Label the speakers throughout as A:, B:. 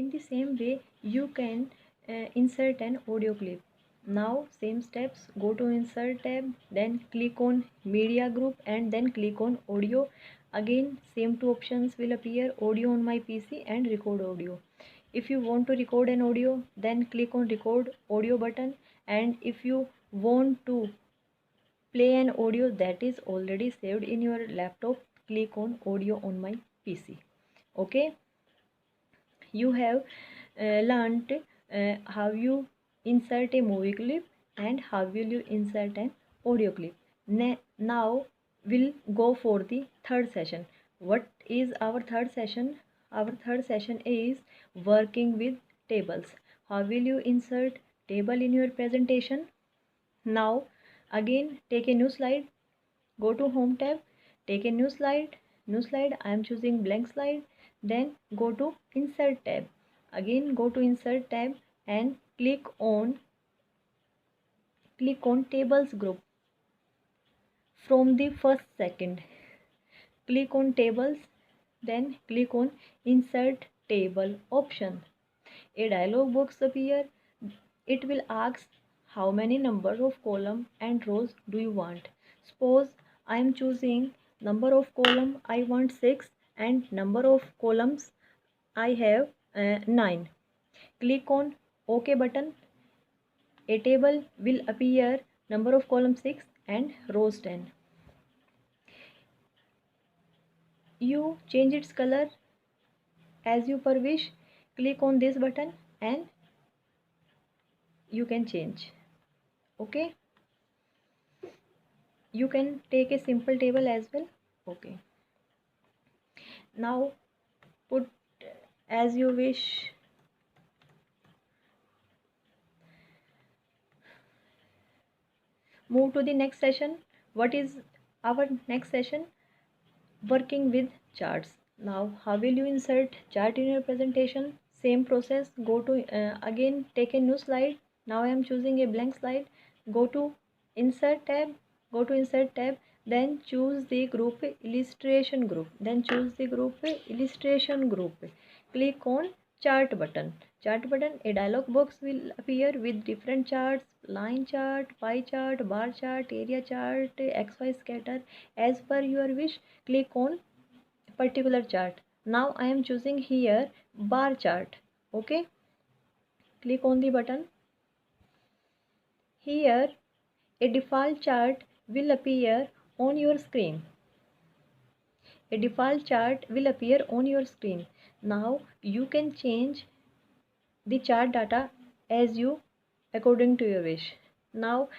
A: In the same way you can insert an audio clip. Now same steps, go to insert tab, then click on media group and then click on audio. Again same two options will appear, audio on my PC and record audio. If you want to record an audio, then click on record audio button, and if you want to play an audio that is already saved in your laptop, click on audio on my PC. Okay, you have learned how you insert a movie clip and how will you insert an audio clip. Now we'll go for the third session. What is our third session? Our third session is working with tables. How will you insert table in your presentation? Now again take a new slide, go to home tab, take a new slide, I am choosing blank slide, then go to insert tab, again go to insert tab and click on tables group. From the first second click on tables, then click on insert table option. A dialog box appear. It will ask how many number of column and rows do you want. Suppose I am choosing number of column I want 6 and number of columns I have 9. Click on OK button. A table will appear, number of columns 6 and rows 10. You change its color as you per wish. Click on this button and you can change. Okay, you can take a simple table as well. Okay, now put as you wish. Move to the next session. What is our next session? Working with charts. Now how will you insert chart in your presentation? Same process. Go to again take a new slide. Now I am choosing a blank slide. Go to insert tab, then choose the group illustration group, click on chart button. A dialog box will appear with different charts: line chart, pie chart, bar chart, area chart, xy scatter. As per your wish, click on particular chart. Now I am choosing here bar chart. Okay, click on the button. Here a default chart will appear on your screen. Now you can change the chart data as you according to your wish. Now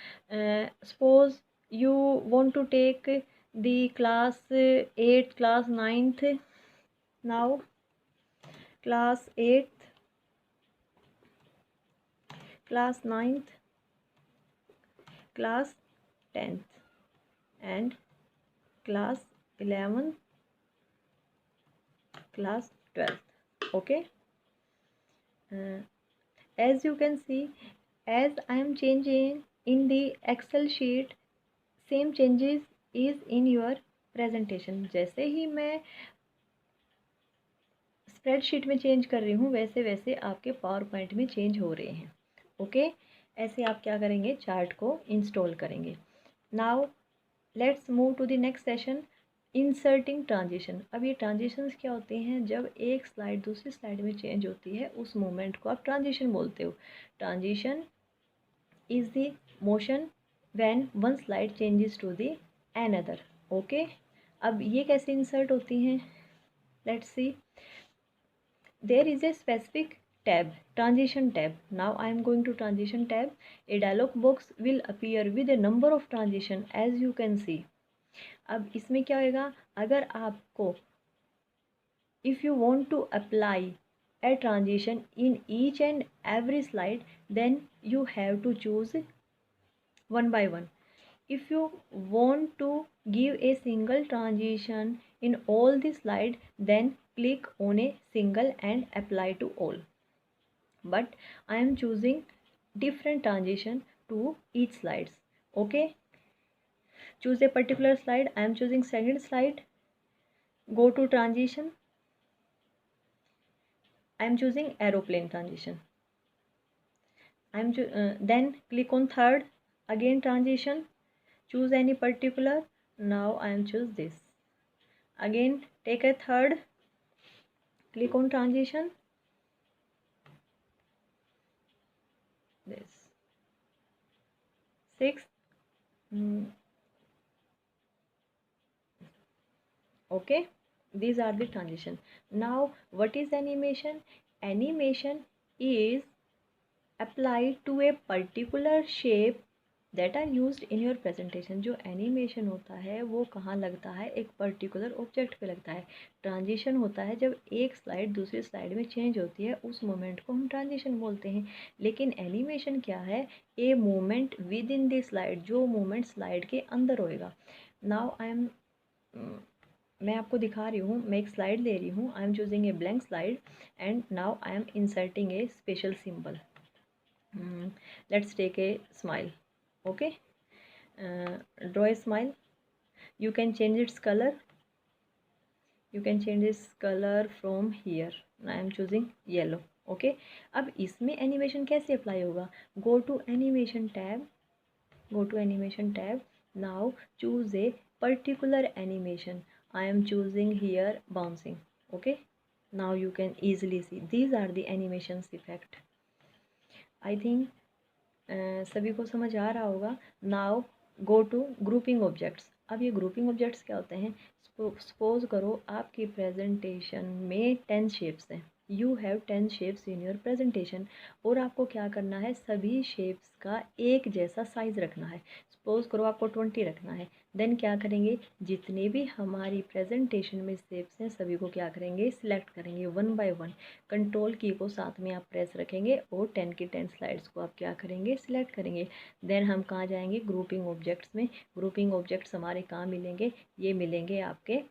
A: suppose you want to take the class 8th, class 9th. Now class 8th, class 9th, class 10th and class 11th, class 12th. Okay, as you can see, as I am changing in the Excel sheet, same changes is in your presentation. जैसे ही मैं spreadsheet में change कर रही हूँ, वैसे वैसे आपके power point में चेंज हो रहे हैं. ओके, ऐसे आप क्या करेंगे, चार्ट को इंस्टॉल करेंगे. Now let's move to the next session, inserting transition. अब ये ट्रांजिशंस क्या होते हैं? जब एक स्लाइड दूसरी स्लाइड में चेंज होती है, उस मोमेंट को आप ट्रांजिशन बोलते हो. Transition is the motion when one slide changes to the another. Okay, अब ये कैसे इंसर्ट होती हैं? Let's see. There is a specific tab, transition tab. Now I am going to transition tab. A dialog box will appear with a number of transition as you can see. अब इसमें क्या होगा? अगर आपको if you want to apply a transition in each and every slide, then you have to choose one by one. If you want to give a single transition in all the slide, then click on a single and apply to all. But I am choosing different transition to each slides. Okay, choose a particular slide. I am choosing second slide. Go to transition I am choosing aeroplane transition. Then click on third, again transition, choose any particular. Now I am choose this. Again take a third, click on transition, this sixth. Okay, these are the transition. Now what is animation? Animation is applied to a particular shape that are used in your presentation. जो animation होता है वो कहाँ लगता है, एक particular object पे लगता है. ट्रांजिशन होता है जब एक स्लाइड दूसरी स्लाइड में चेंज होती है, उस मोमेंट को हम ट्रांजिशन बोलते हैं. लेकिन एनिमेशन क्या है? A moment with in the slide, जो मोमेंट स्लाइड के अंदर होएगा. नाउ आई एम मैं आपको दिखा रही हूँ, मैं एक स्लाइड ले रही हूँ. आई am choosing a blank slide and now I am inserting A special symbol. Let's take a smile. Okay, draw a smile. You can change its color. You can change its color from here. I am choosing yellow. Okay, अब इसमें animation कैसे apply होगा? Go to animation tab. Go to animation tab. Now choose a particular animation. I am choosing here bouncing. Okay, now you can easily see these are the animations effect. I think सभी को समझ आ रहा होगा. Now go to grouping objects. अब ये grouping objects क्या होते हैं? सपोज करो आपकी प्रेजेंटेशन में 10 शेप्स हैं. You have 10 shapes in your presentation और आपको क्या करना है? सभी शेप्स का एक जैसा साइज़ रखना है. सपोज करो आपको 20 रखना है. देन क्या करेंगे? जितने भी हमारी प्रेजेंटेशन में शेप्स हैं सभी को क्या करेंगे? सिलेक्ट करेंगे वन बाय वन. कंट्रोल की को साथ में आप प्रेस रखेंगे और 10 की 10 स्लाइड्स को आप क्या करेंगे? सिलेक्ट करेंगे. देन हम कहाँ जाएंगे? ग्रुपिंग ऑब्जेक्ट्स में. ग्रुपिंग ऑब्जेक्ट्स हमारे कहाँ मिलेंगे? ये मिलेंगे आपके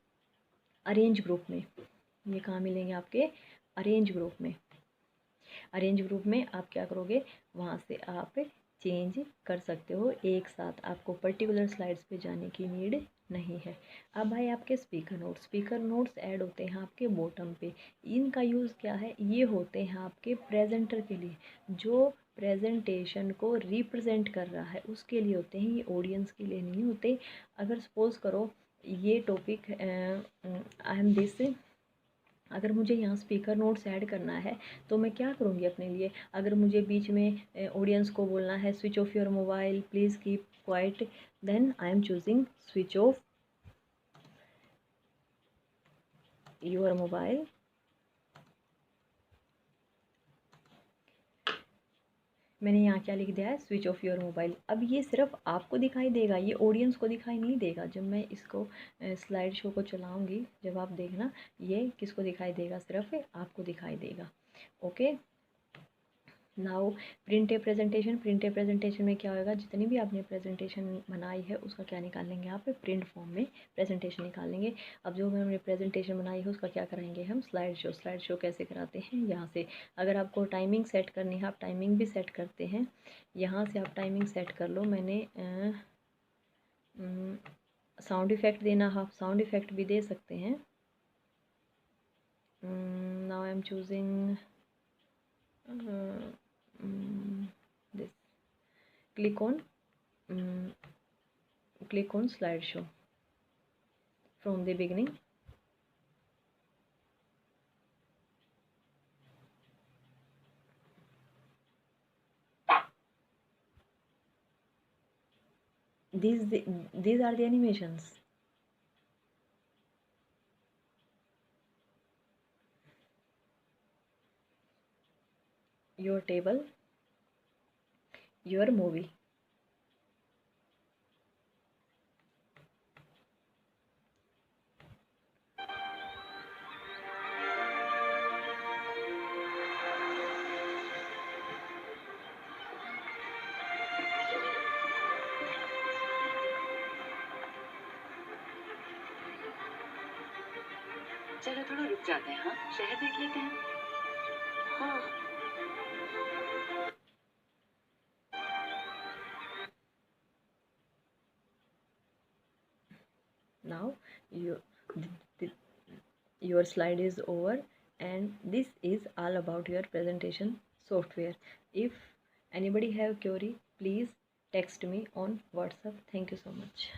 A: अरेंज ग्रुप में. ये कहाँ मिलेंगे? आपके अरेंज ग्रुप में. अरेंज ग्रुप में आप क्या करोगे? वहाँ से आप चेंज कर सकते हो. एक साथ आपको पर्टिकुलर स्लाइड्स पे जाने की नीड नहीं है. अब भाई आपके स्पीकर नोट्स ऐड होते हैं आपके बॉटम पे. इनका यूज़ क्या है? ये होते हैं आपके प्रेजेंटर के लिए, जो प्रेजेंटेशन को रिप्रेजेंट कर रहा है उसके लिए होते हैं. ये ऑडियंस के लिए नहीं होते. अगर सपोज करो ये टॉपिक आई एम दिस, अगर मुझे यहाँ स्पीकर नोट्स ऐड करना है तो मैं क्या करूँगी अपने लिए? अगर मुझे बीच में ऑडियंस को बोलना है switch off your mobile, please keep quiet, then I am choosing switch off your mobile. मैंने यहाँ क्या लिख दिया है? Switch off your mobile. अब ये सिर्फ आपको दिखाई देगा, ये ऑडियंस को दिखाई नहीं देगा. जब मैं इसको स्लाइड शो को चलाऊँगी, जब आप देखना, ये किसको दिखाई देगा? सिर्फ आपको दिखाई देगा. ओके, नाउ प्रिंट ए प्रेजेंटेशन. प्रिंट ए प्रेजेंटेशन में क्या होगा? जितनी भी आपने प्रेजेंटेशन बनाई है उसका क्या निकाल लेंगे? आप प्रिंट फॉर्म में प्रेजेंटेशन निकाल लेंगे. अब जो हमने प्रेजेंटेशन बनाई है उसका क्या कराएंगे हम? Slide show. स्लाइड शो कैसे कराते हैं? यहाँ से. अगर आपको टाइमिंग सेट करनी है आप टाइमिंग भी सेट करते हैं. यहाँ से आप टाइमिंग सेट कर लो. मैंने साउंड इफ़ेक्ट देना, आप साउंड इफ़ेक्ट भी दे सकते हैं. Now I am choosing this. Click on slideshow from the beginning. These are the animations. Your table, your movie.
B: चलो थोड़ा रुक जाते हैं. हाँ, शहर देख लेते हैं. हाँ.
A: Now your slide is over. and this is all about your presentation software. If anybody have query, please text me on WhatsApp. Thank you so much.